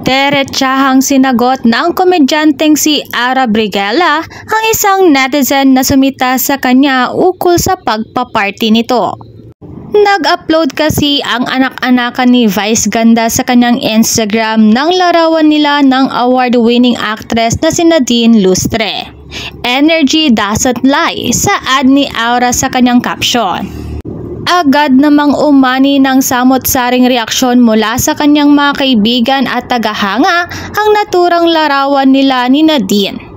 Derechahang sinagot ng komedyanteng si Aura Brigela ang isang netizen na sumita sa kanya ukol sa pagpaparty nito. Nag-upload kasi ang anak-anakan ni Vice Ganda sa kanyang Instagram ng larawan nila ng award-winning actress na si Nadine Lustre. Energy doesn't lie sa ad ni Aura sa kanyang caption. Agad namang umani ng samot-saring reaksyon mula sa kanyang mga kaibigan at tagahanga ang naturang larawan nila ni Nadine.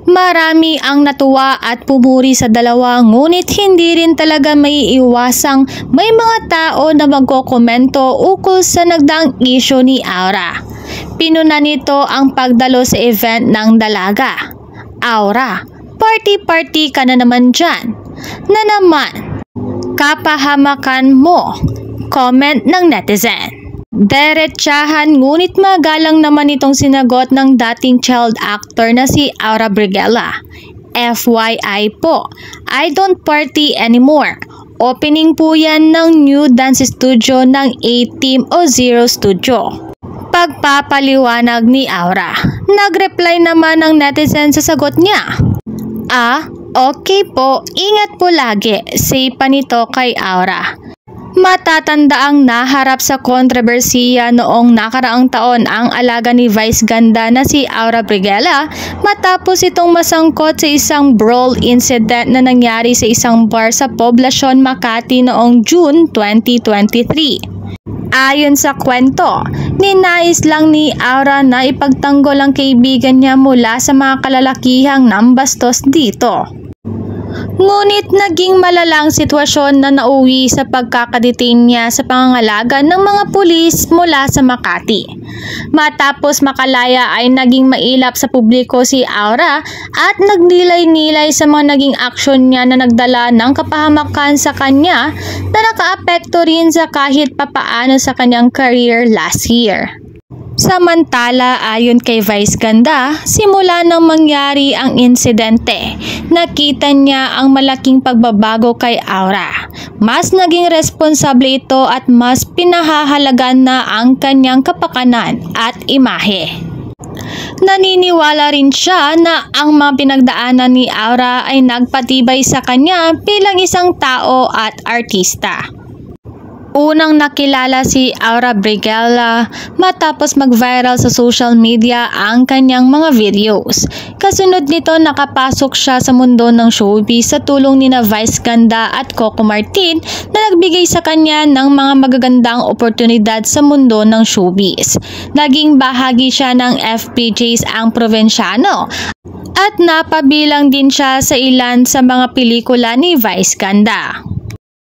Marami ang natuwa at pumuri sa dalawa, ngunit hindi rin talaga maiiwasang may mga tao na magkokomento ukol sa nagdaang issue ni Aura. Pinuna nito ang pagdalo sa event ng dalaga. Aura, party-party ka na naman dyan. Na naman, kapahamakan mo, comment ng netizen. Derechahan ngunit magalang naman itong sinagot ng dating child actor na si Aura Brigela. FYI po, I don't party anymore. Opening po yan ng new dance studio ng A-Team o Zero Studio. Pagpapaliwanag ni Aura. Nag-reply naman ng netizen sa sagot niya. Okay po, ingat po lagi, say pa nito kay Aura. Matatandaang naharap sa kontrobersiya noong nakaraang taon ang alaga ni Vice Ganda na si Aura Brigela matapos itong masangkot sa isang brawl incident na nangyari sa isang bar sa Poblacion, Makati noong June 2023. Ayon sa kwento, ninais lang ni Aura na ipagtanggol ang kaibigan niya mula sa mga kalalakihang nambastos dito. Ngunit naging malalang sitwasyon na nauwi sa pagkakadetain niya sa pangangalaga ng mga pulis mula sa Makati. Matapos makalaya ay naging mailap sa publiko si Aura at nagnilay-nilay sa mga naging aksyon niya na nagdala ng kapahamakan sa kanya na nakaapekto rin sa kahit papaano sa kanyang career last year. Samantala, ayon kay Vice Ganda, simula nang mangyari ang insidente, nakita niya ang malaking pagbabago kay Aura. Mas naging responsable ito at mas pinahahalagan na ang kanyang kapakanan at imahe. Naniniwala rin siya na ang mga pinagdaanan ni Aura ay nagpatibay sa kanya bilang isang tao at artista. Unang nakilala si Aura Brigela matapos mag-viral sa social media ang kanyang mga videos. Kasunod nito nakapasok siya sa mundo ng showbiz sa tulong nina Vice Ganda at Coco Martin na nagbigay sa kanya ng mga magagandang oportunidad sa mundo ng showbiz. Naging bahagi siya ng FPJs Ang Provinciano at napabilang din siya sa ilan sa mga pelikula ni Vice Ganda.